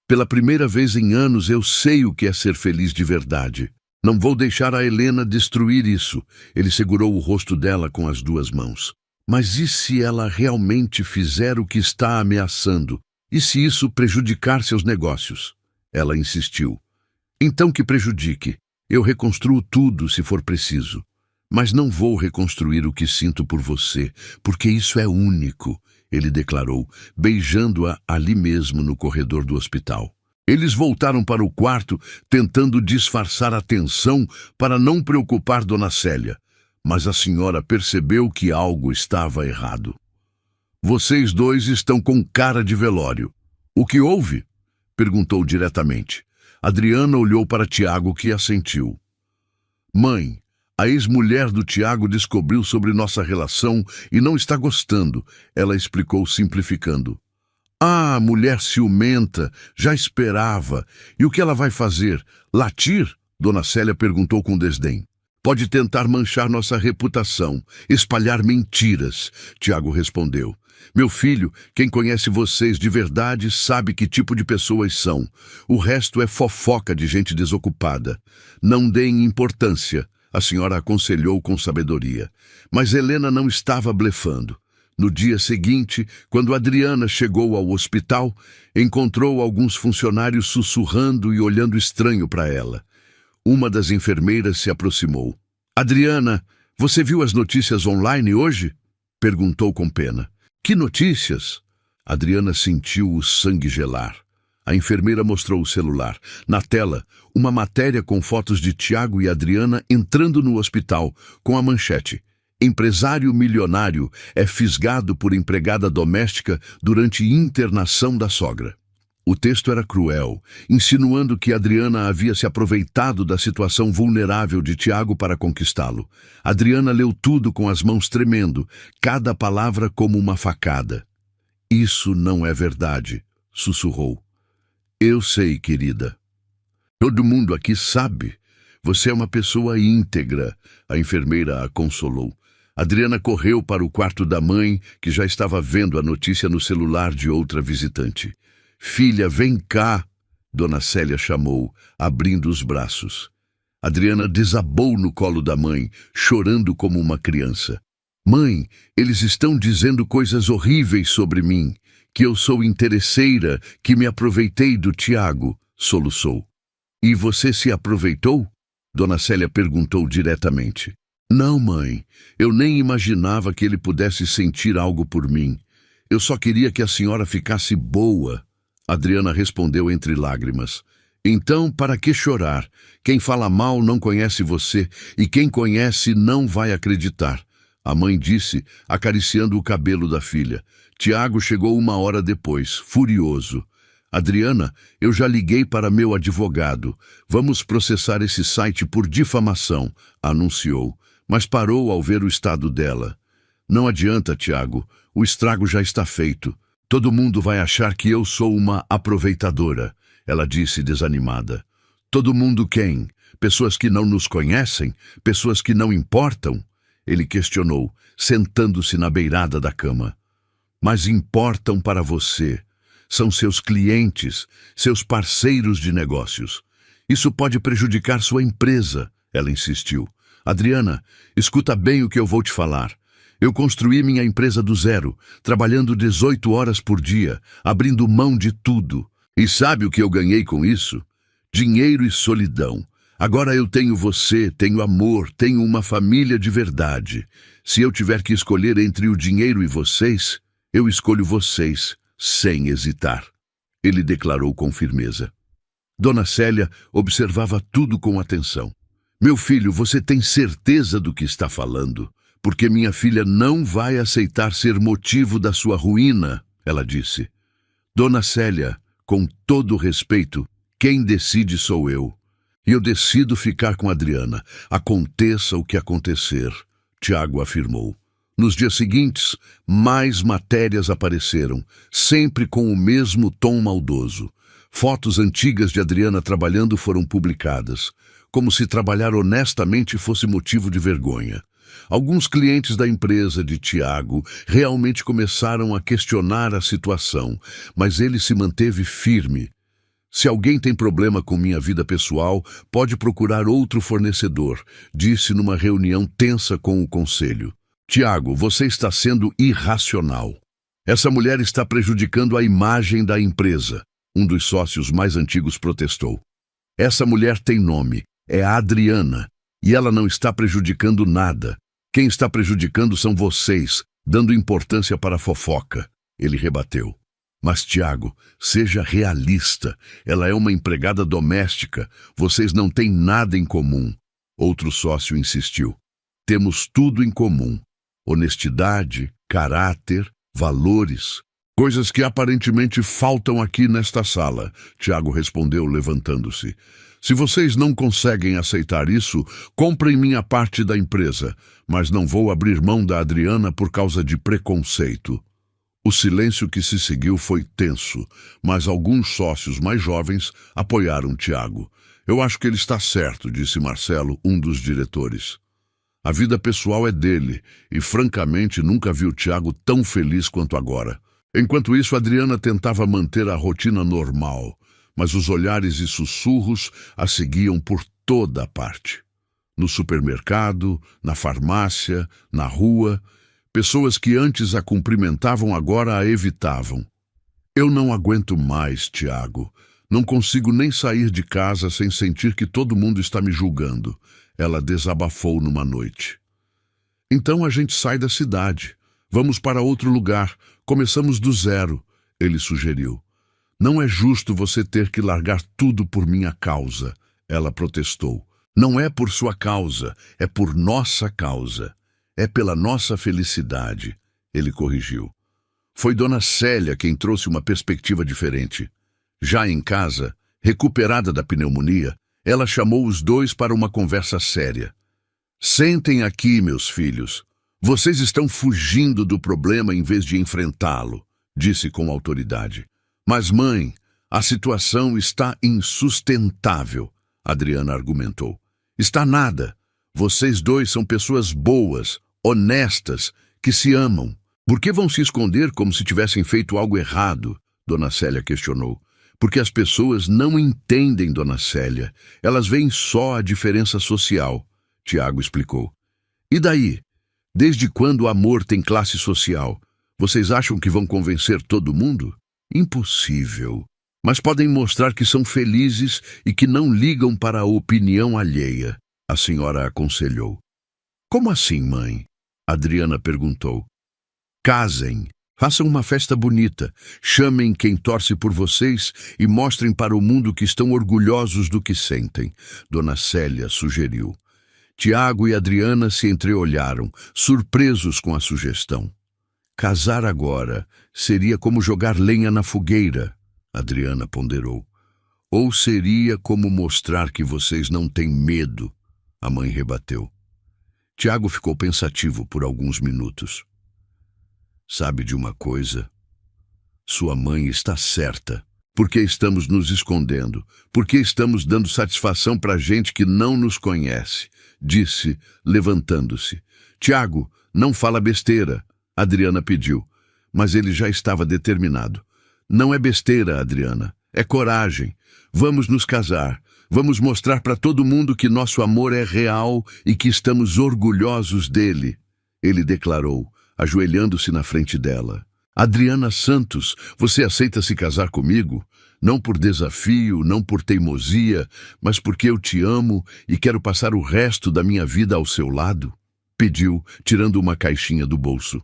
Pela primeira vez em anos eu sei o que é ser feliz de verdade. Não vou deixar a Helena destruir isso." Ele segurou o rosto dela com as 2 mãos. "Mas e se ela realmente fizer o que está ameaçando? E se isso prejudicar seus negócios?" Ela insistiu. Então que prejudique. Eu reconstruo tudo se for preciso. Mas não vou reconstruir o que sinto por você, porque isso é único, ele declarou, beijando-a ali mesmo no corredor do hospital. Eles voltaram para o quarto, tentando disfarçar a tensão para não preocupar Dona Célia. Mas a senhora percebeu que algo estava errado. Vocês dois estão com cara de velório. O que houve? Perguntou diretamente. Adriana olhou para Tiago, que assentiu. Mãe, a ex-mulher do Tiago descobriu sobre nossa relação e não está gostando, ela explicou simplificando. Ah, mulher ciumenta, já esperava. E o que ela vai fazer? Latir? Dona Célia perguntou com desdém. Pode tentar manchar nossa reputação, espalhar mentiras, Tiago respondeu. Meu filho, quem conhece vocês de verdade sabe que tipo de pessoas são. O resto é fofoca de gente desocupada. Não deem importância, a senhora aconselhou com sabedoria. Mas Helena não estava blefando. No dia seguinte, quando Adriana chegou ao hospital, encontrou alguns funcionários sussurrando e olhando estranho para ela. Uma das enfermeiras se aproximou. Adriana, você viu as notícias online hoje? Perguntou com pena. Que notícias? Adriana sentiu o sangue gelar. A enfermeira mostrou o celular. Na tela, uma matéria com fotos de Tiago e Adriana entrando no hospital, com a manchete. Empresário milionário é fisgado por empregada doméstica durante internação da sogra. O texto era cruel, insinuando que Adriana havia se aproveitado da situação vulnerável de Tiago para conquistá-lo. Adriana leu tudo com as mãos tremendo, cada palavra como uma facada. Isso não é verdade, sussurrou. Eu sei, querida. Todo mundo aqui sabe. Você é uma pessoa íntegra, a enfermeira a consolou. Adriana correu para o quarto da mãe, que já estava vendo a notícia no celular de outra visitante. Filha, vem cá, Dona Célia chamou, abrindo os braços. Adriana desabou no colo da mãe, chorando como uma criança. Mãe, eles estão dizendo coisas horríveis sobre mim, que eu sou interesseira, que me aproveitei do Tiago, soluçou. E você se aproveitou? Dona Célia perguntou diretamente. Não, mãe, eu nem imaginava que ele pudesse sentir algo por mim. Eu só queria que a senhora ficasse boa. Adriana respondeu entre lágrimas. Então, para que chorar? Quem fala mal não conhece você, e quem conhece não vai acreditar. A mãe disse, acariciando o cabelo da filha. Tiago chegou 1 hora depois, furioso. Adriana, eu já liguei para meu advogado. Vamos processar esse site por difamação, anunciou, mas parou ao ver o estado dela. Não adianta, Tiago, o estrago já está feito. Todo mundo vai achar que eu sou uma aproveitadora, ela disse desanimada. Todo mundo quem? Pessoas que não nos conhecem? Pessoas que não importam? Ele questionou, sentando-se na beirada da cama. Mas importam para você. São seus clientes, seus parceiros de negócios. Isso pode prejudicar sua empresa, ela insistiu. Adriana, escuta bem o que eu vou te falar. Eu construí minha empresa do zero, trabalhando 18 horas por dia, abrindo mão de tudo. E sabe o que eu ganhei com isso? Dinheiro e solidão. Agora eu tenho você, tenho amor, tenho uma família de verdade. Se eu tiver que escolher entre o dinheiro e vocês, eu escolho vocês, sem hesitar. Ele declarou com firmeza. Dona Célia observava tudo com atenção. Meu filho, você tem certeza do que está falando? Porque minha filha não vai aceitar ser motivo da sua ruína, ela disse. Dona Célia, com todo respeito, quem decide sou eu. E eu decido ficar com Adriana, aconteça o que acontecer, Tiago afirmou. Nos dias seguintes, mais matérias apareceram, sempre com o mesmo tom maldoso. Fotos antigas de Adriana trabalhando foram publicadas, como se trabalhar honestamente fosse motivo de vergonha. Alguns clientes da empresa de Tiago realmente começaram a questionar a situação, mas ele se manteve firme. Se alguém tem problema com minha vida pessoal, pode procurar outro fornecedor, disse numa reunião tensa com o conselho. Tiago, você está sendo irracional. Essa mulher está prejudicando a imagem da empresa, um dos sócios mais antigos protestou. Essa mulher tem nome, é a Adriana, e ela não está prejudicando nada. Quem está prejudicando são vocês, dando importância para a fofoca. Ele rebateu. Mas, Tiago, seja realista. Ela é uma empregada doméstica. Vocês não têm nada em comum. Outro sócio insistiu. Temos tudo em comum. Honestidade, caráter, valores. Coisas que aparentemente faltam aqui nesta sala, Tiago respondeu, levantando-se. Se vocês não conseguem aceitar isso, comprem minha parte da empresa, mas não vou abrir mão da Adriana por causa de preconceito. O silêncio que se seguiu foi tenso, mas alguns sócios mais jovens apoiaram Tiago. Eu acho que ele está certo, disse Marcelo, um dos diretores. A vida pessoal é dele, e francamente nunca vi o Tiago tão feliz quanto agora. Enquanto isso, Adriana tentava manter a rotina normal, mas os olhares e sussurros a seguiam por toda a parte. No supermercado, na farmácia, na rua, pessoas que antes a cumprimentavam agora a evitavam. Eu não aguento mais, Tiago. Não consigo nem sair de casa sem sentir que todo mundo está me julgando. Ela desabafou numa noite. Então a gente sai da cidade. Vamos para outro lugar. Começamos do zero, ele sugeriu. Não é justo você ter que largar tudo por minha causa, ela protestou. Não é por sua causa, é por nossa causa. É pela nossa felicidade, ele corrigiu. Foi Dona Célia quem trouxe uma perspectiva diferente. Já em casa, recuperada da pneumonia, ela chamou os dois para uma conversa séria. Sentem aqui, meus filhos. Vocês estão fugindo do problema em vez de enfrentá-lo, disse com autoridade. Mas, mãe, a situação está insustentável, Adriana argumentou. Está nada. Vocês dois são pessoas boas, honestas, que se amam. Por que vão se esconder como se tivessem feito algo errado? Dona Célia questionou. Porque as pessoas não entendem, Dona Célia. Elas veem só a diferença social, Tiago explicou. E daí? Desde quando o amor tem classe social? Vocês acham que vão convencer todo mundo? Impossível. Mas podem mostrar que são felizes e que não ligam para a opinião alheia, a senhora aconselhou. Como assim, mãe? Adriana perguntou. Casem, façam uma festa bonita, chamem quem torce por vocês e mostrem para o mundo que estão orgulhosos do que sentem, Dona Célia sugeriu. Tiago e Adriana se entreolharam, surpresos com a sugestão. Casar agora seria como jogar lenha na fogueira, Adriana ponderou. Ou seria como mostrar que vocês não têm medo, a mãe rebateu. Tiago ficou pensativo por alguns minutos. Sabe de uma coisa? Sua mãe está certa. Por que estamos nos escondendo? Por que estamos dando satisfação para gente que não nos conhece? Disse, levantando-se. Tiago, não fala besteira, Adriana pediu, mas ele já estava determinado. Não é besteira, Adriana, é coragem. Vamos nos casar. Vamos mostrar para todo mundo que nosso amor é real e que estamos orgulhosos dele, ele declarou, ajoelhando-se na frente dela. Adriana Santos, você aceita se casar comigo? Não por desafio, não por teimosia, mas porque eu te amo e quero passar o resto da minha vida ao seu lado? Pediu, tirando uma caixinha do bolso.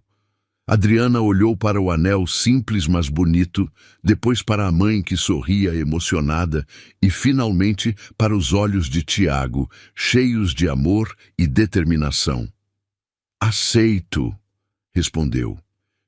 Adriana olhou para o anel simples mas bonito, depois para a mãe que sorria emocionada e, finalmente, para os olhos de Tiago, cheios de amor e determinação. Aceito, respondeu.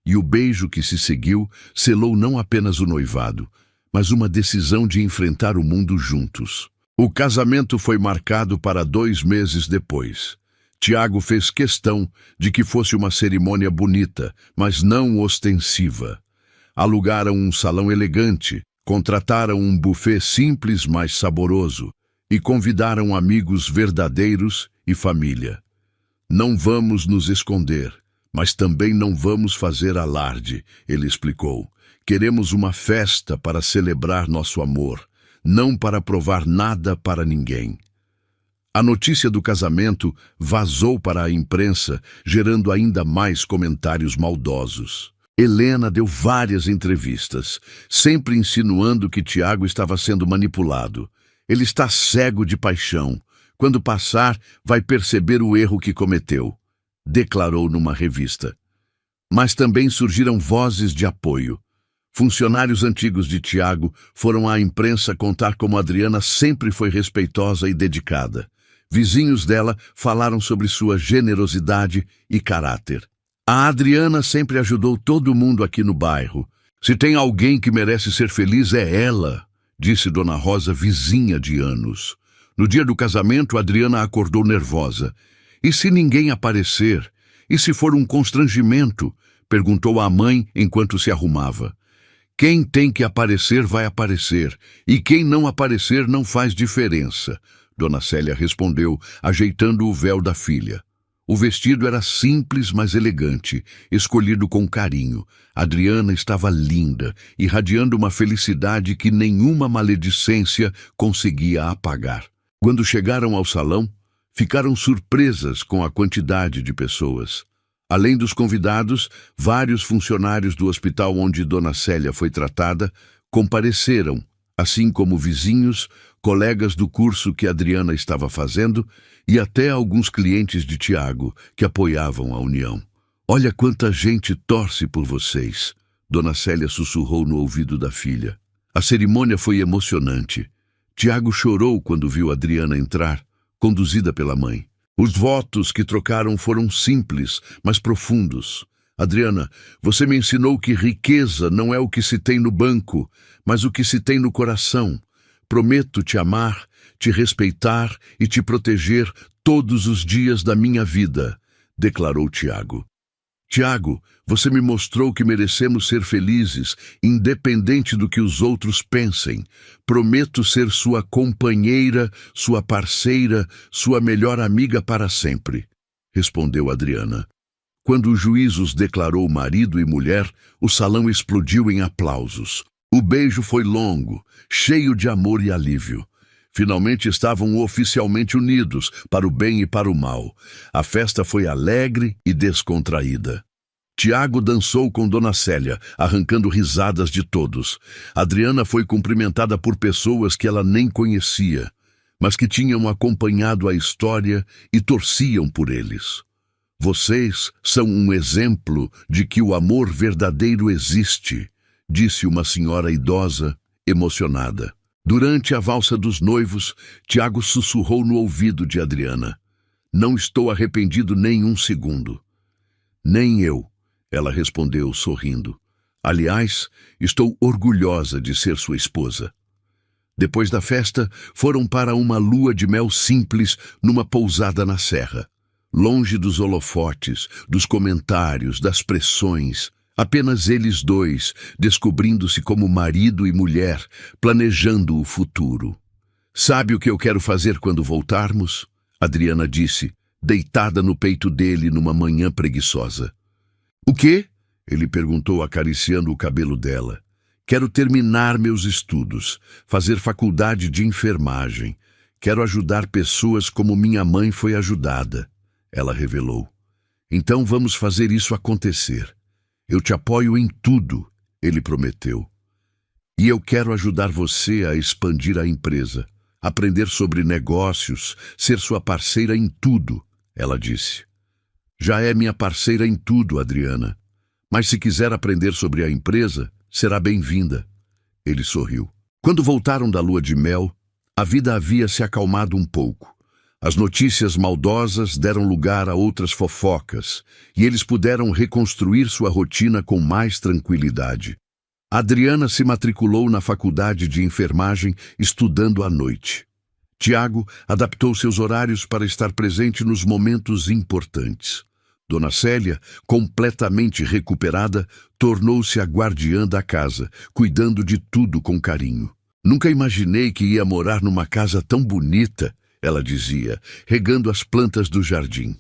E o beijo que se seguiu selou não apenas o noivado, mas uma decisão de enfrentar o mundo juntos. O casamento foi marcado para 2 meses depois. Tiago fez questão de que fosse uma cerimônia bonita, mas não ostensiva. Alugaram um salão elegante, contrataram um buffet simples, mas saboroso, e convidaram amigos verdadeiros e família. Não vamos nos esconder, mas também não vamos fazer alarde, ele explicou. Queremos uma festa para celebrar nosso amor, não para provar nada para ninguém. A notícia do casamento vazou para a imprensa, gerando ainda mais comentários maldosos. Helena deu várias entrevistas, sempre insinuando que Tiago estava sendo manipulado. Ele está cego de paixão. Quando passar, vai perceber o erro que cometeu, declarou numa revista. Mas também surgiram vozes de apoio. Funcionários antigos de Tiago foram à imprensa contar como Adriana sempre foi respeitosa e dedicada. Vizinhos dela falaram sobre sua generosidade e caráter. A Adriana sempre ajudou todo mundo aqui no bairro. Se tem alguém que merece ser feliz é ela, disse Dona Rosa, vizinha de anos. No dia do casamento, Adriana acordou nervosa. E se ninguém aparecer? E se for um constrangimento? Perguntou à mãe enquanto se arrumava. Quem tem que aparecer vai aparecer, e quem não aparecer não faz diferença, Dona Célia respondeu, ajeitando o véu da filha. O vestido era simples, mas elegante, escolhido com carinho. Adriana estava linda, irradiando uma felicidade que nenhuma maledicência conseguia apagar. Quando chegaram ao salão, ficaram surpresas com a quantidade de pessoas. Além dos convidados, vários funcionários do hospital onde Dona Célia foi tratada compareceram, assim como vizinhos, colegas do curso que Adriana estava fazendo e até alguns clientes de Tiago que apoiavam a união. Olha quanta gente torce por vocês, Dona Célia sussurrou no ouvido da filha. A cerimônia foi emocionante. Tiago chorou quando viu Adriana entrar, conduzida pela mãe. Os votos que trocaram foram simples, mas profundos. Adriana, você me ensinou que riqueza não é o que se tem no banco, mas o que se tem no coração. Prometo te amar, te respeitar e te proteger todos os dias da minha vida, declarou Tiago. Tiago, você me mostrou que merecemos ser felizes, independente do que os outros pensem. Prometo ser sua companheira, sua parceira, sua melhor amiga para sempre, respondeu Adriana. Quando o juiz os declarou marido e mulher, o salão explodiu em aplausos. O beijo foi longo, cheio de amor e alívio. Finalmente estavam oficialmente unidos, para o bem e para o mal. A festa foi alegre e descontraída. Tiago dançou com Dona Célia, arrancando risadas de todos. Adriana foi cumprimentada por pessoas que ela nem conhecia, mas que tinham acompanhado a história e torciam por eles. Vocês são um exemplo de que o amor verdadeiro existe, disse uma senhora idosa, emocionada. Durante a valsa dos noivos, Tiago sussurrou no ouvido de Adriana. Não estou arrependido nem um segundo. Nem eu, ela respondeu sorrindo. Aliás, estou orgulhosa de ser sua esposa. Depois da festa, foram para uma lua de mel simples numa pousada na serra. Longe dos holofotes, dos comentários, das pressões. Apenas eles dois, descobrindo-se como marido e mulher, planejando o futuro. Sabe o que eu quero fazer quando voltarmos? Adriana disse, deitada no peito dele numa manhã preguiçosa. O quê? Ele perguntou, acariciando o cabelo dela. Quero terminar meus estudos, fazer faculdade de enfermagem. Quero ajudar pessoas como minha mãe foi ajudada, ela revelou. Então vamos fazer isso acontecer. Eu te apoio em tudo, ele prometeu. E eu quero ajudar você a expandir a empresa, aprender sobre negócios, ser sua parceira em tudo, ela disse. Já é minha parceira em tudo, Adriana. Mas se quiser aprender sobre a empresa, será bem-vinda. Ele sorriu. Quando voltaram da lua de mel, a vida havia se acalmado um pouco. As notícias maldosas deram lugar a outras fofocas, e eles puderam reconstruir sua rotina com mais tranquilidade. Adriana se matriculou na faculdade de enfermagem, estudando à noite. Tiago adaptou seus horários para estar presente nos momentos importantes. Dona Célia, completamente recuperada, tornou-se a guardiã da casa, cuidando de tudo com carinho. Nunca imaginei que ia morar numa casa tão bonita, ela dizia, regando as plantas do jardim.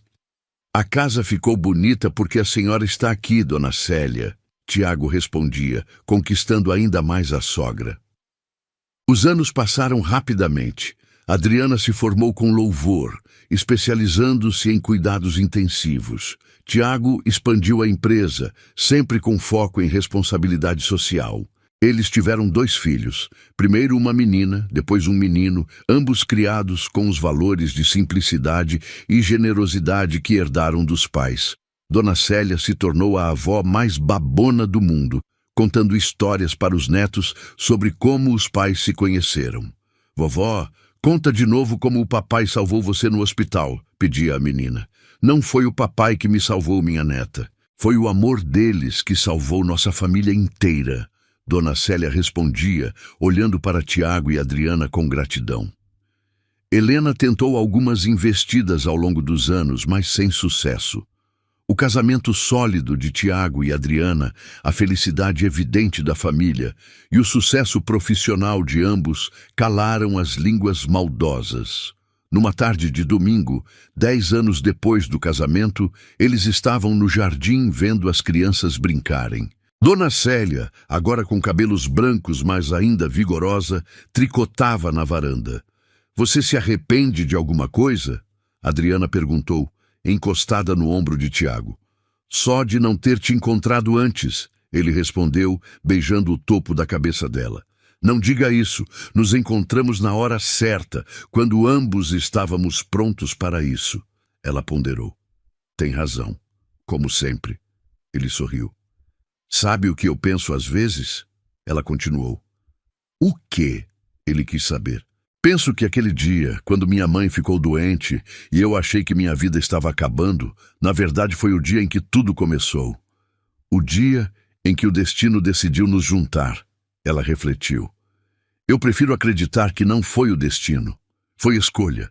A casa ficou bonita porque a senhora está aqui, Dona Célia, Tiago respondia, conquistando ainda mais a sogra. Os anos passaram rapidamente. Adriana se formou com louvor, especializando-se em cuidados intensivos. Tiago expandiu a empresa, sempre com foco em responsabilidade social. Eles tiveram 2 filhos, primeiro uma menina, depois um menino, ambos criados com os valores de simplicidade e generosidade que herdaram dos pais. Dona Célia se tornou a avó mais babona do mundo, contando histórias para os netos sobre como os pais se conheceram. Vovó, conta de novo como o papai salvou você no hospital, pedia a menina. Não foi o papai que me salvou, minha neta. Foi o amor deles que salvou nossa família inteira. Dona Célia respondia, olhando para Tiago e Adriana com gratidão. Helena tentou algumas investidas ao longo dos anos, mas sem sucesso. O casamento sólido de Tiago e Adriana, a felicidade evidente da família e o sucesso profissional de ambos calaram as línguas maldosas. Numa tarde de domingo, 10 anos depois do casamento, eles estavam no jardim vendo as crianças brincarem. Dona Célia, agora com cabelos brancos, mas ainda vigorosa, tricotava na varanda. Você se arrepende de alguma coisa? Adriana perguntou, encostada no ombro de Tiago. Só de não ter te encontrado antes, ele respondeu, beijando o topo da cabeça dela. Não diga isso, nos encontramos na hora certa, quando ambos estávamos prontos para isso. Ela ponderou. Tem razão, como sempre. Ele sorriu. Sabe o que eu penso às vezes? Ela continuou. O quê? Ele quis saber. Penso que aquele dia, quando minha mãe ficou doente e eu achei que minha vida estava acabando, na verdade foi o dia em que tudo começou. O dia em que o destino decidiu nos juntar. Ela refletiu. Eu prefiro acreditar que não foi o destino. Foi escolha.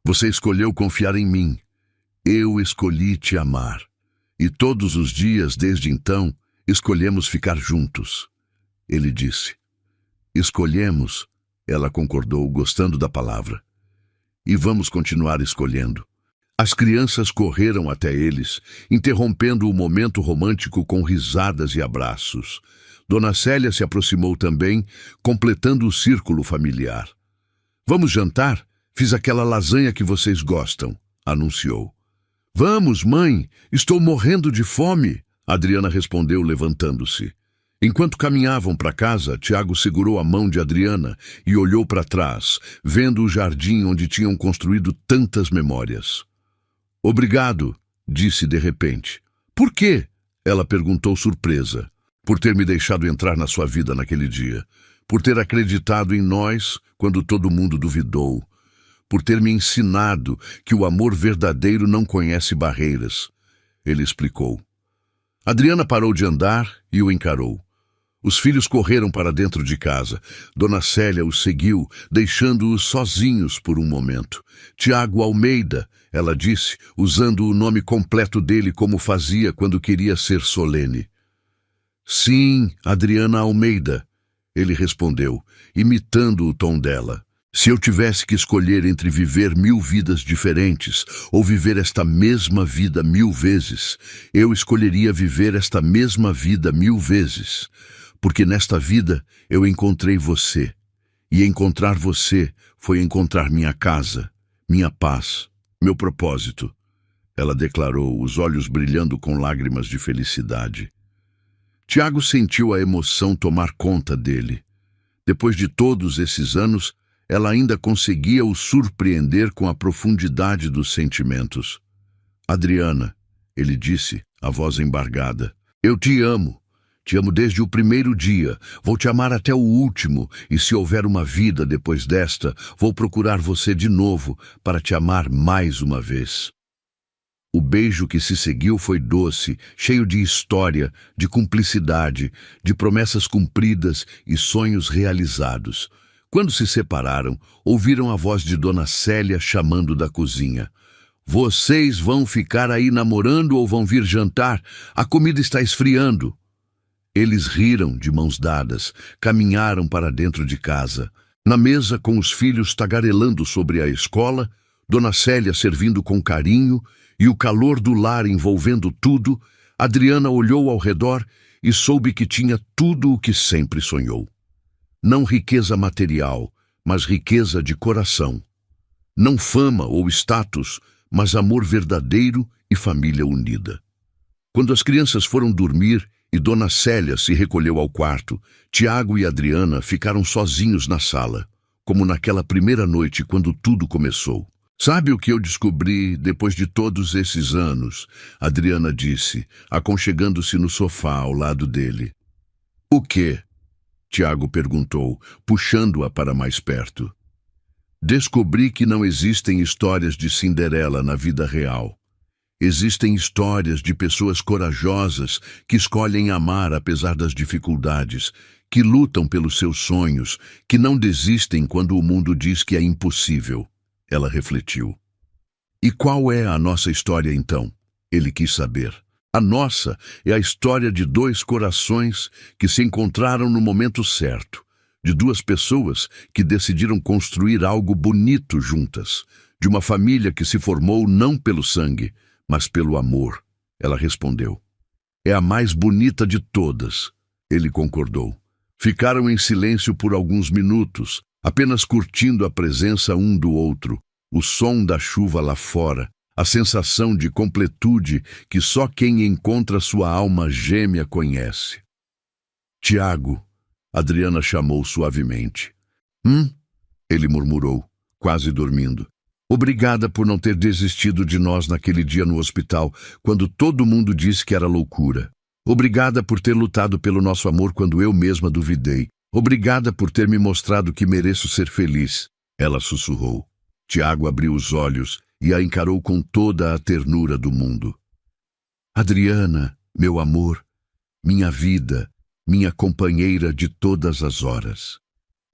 Você escolheu confiar em mim. Eu escolhi te amar. E todos os dias, desde então, escolhemos ficar juntos. Ele disse. Escolhemos, ela concordou, gostando da palavra. E vamos continuar escolhendo. As crianças correram até eles, interrompendo o momento romântico com risadas e abraços. Dona Célia se aproximou também, completando o círculo familiar. Vamos jantar? Fiz aquela lasanha que vocês gostam, anunciou. Vamos, mãe, estou morrendo de fome, Adriana respondeu, levantando-se. Enquanto caminhavam para casa, Tiago segurou a mão de Adriana e olhou para trás, vendo o jardim onde tinham construído tantas memórias. Obrigado, disse de repente. Por quê? Ela perguntou surpresa. Por ter me deixado entrar na sua vida naquele dia. Por ter acreditado em nós quando todo mundo duvidou. Por ter me ensinado que o amor verdadeiro não conhece barreiras. Ele explicou. Adriana parou de andar e o encarou. Os filhos correram para dentro de casa. Dona Célia os seguiu, deixando-os sozinhos por um momento. Tiago Almeida, ela disse, usando o nome completo dele como fazia quando queria ser solene. Sim, Adriana Almeida, ele respondeu, imitando o tom dela. Se eu tivesse que escolher entre viver 1000 vidas diferentes ou viver esta mesma vida 1000 vezes, eu escolheria viver esta mesma vida 1000 vezes. Porque nesta vida eu encontrei você, e encontrar você foi encontrar minha casa, minha paz, meu propósito. Ela declarou, os olhos brilhando com lágrimas de felicidade. Tiago sentiu a emoção tomar conta dele. Depois de todos esses anos, ela ainda conseguia o surpreender com a profundidade dos sentimentos. Adriana, ele disse, a voz embargada, eu te amo. Te amo desde o primeiro dia, vou te amar até o último, e se houver uma vida depois desta, vou procurar você de novo para te amar mais uma vez. O beijo que se seguiu foi doce, cheio de história, de cumplicidade, de promessas cumpridas e sonhos realizados. Quando se separaram, ouviram a voz de Dona Célia chamando da cozinha. Vocês vão ficar aí namorando ou vão vir jantar? A comida está esfriando. Eles riram de mãos dadas, caminharam para dentro de casa. Na mesa, com os filhos tagarelando sobre a escola, Dona Célia servindo com carinho e o calor do lar envolvendo tudo, Adriana olhou ao redor e soube que tinha tudo o que sempre sonhou. Não riqueza material, mas riqueza de coração. Não fama ou status, mas amor verdadeiro e família unida. Quando as crianças foram dormir, e Dona Célia se recolheu ao quarto. Tiago e Adriana ficaram sozinhos na sala, como naquela primeira noite quando tudo começou. Sabe o que eu descobri depois de todos esses anos? Adriana disse, aconchegando-se no sofá ao lado dele. O quê? Tiago perguntou, puxando-a para mais perto. Descobri que não existem histórias de Cinderela na vida real. Existem histórias de pessoas corajosas que escolhem amar apesar das dificuldades, que lutam pelos seus sonhos, que não desistem quando o mundo diz que é impossível. Ela refletiu. E qual é a nossa história então? Ele quis saber. A nossa é a história de dois corações que se encontraram no momento certo, de duas pessoas que decidiram construir algo bonito juntas, de uma família que se formou não pelo sangue, mas pelo amor. Ela respondeu. É a mais bonita de todas. Ele concordou. Ficaram em silêncio por alguns minutos, apenas curtindo a presença um do outro, o som da chuva lá fora, a sensação de completude que só quem encontra sua alma gêmea conhece. Tiago, Adriana chamou suavemente. Ele murmurou, quase dormindo. Obrigada por não ter desistido de nós naquele dia no hospital, quando todo mundo disse que era loucura. Obrigada por ter lutado pelo nosso amor quando eu mesma duvidei. Obrigada por ter me mostrado que mereço ser feliz. Ela sussurrou. Tiago abriu os olhos e a encarou com toda a ternura do mundo. Adriana, meu amor, minha vida, minha companheira de todas as horas.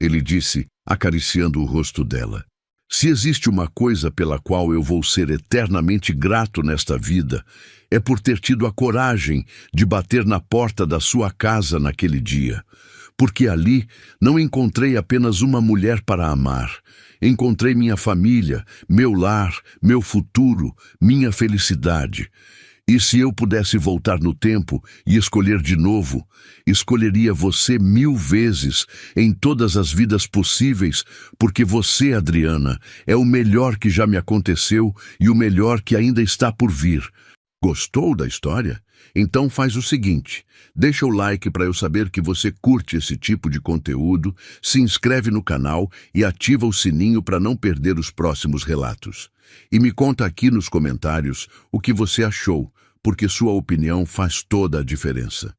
Ele disse, acariciando o rosto dela. Se existe uma coisa pela qual eu vou ser eternamente grato nesta vida, é por ter tido a coragem de bater na porta da sua casa naquele dia. Porque ali não encontrei apenas uma mulher para amar. Encontrei minha família, meu lar, meu futuro, minha felicidade. E se eu pudesse voltar no tempo e escolher de novo, escolheria você 1000 vezes em todas as vidas possíveis, porque você, Adriana, é o melhor que já me aconteceu e o melhor que ainda está por vir. Gostou da história? Então faz o seguinte, deixa o like para eu saber que você curte esse tipo de conteúdo, se inscreve no canal e ativa o sininho para não perder os próximos relatos. E me conta aqui nos comentários o que você achou, porque sua opinião faz toda a diferença.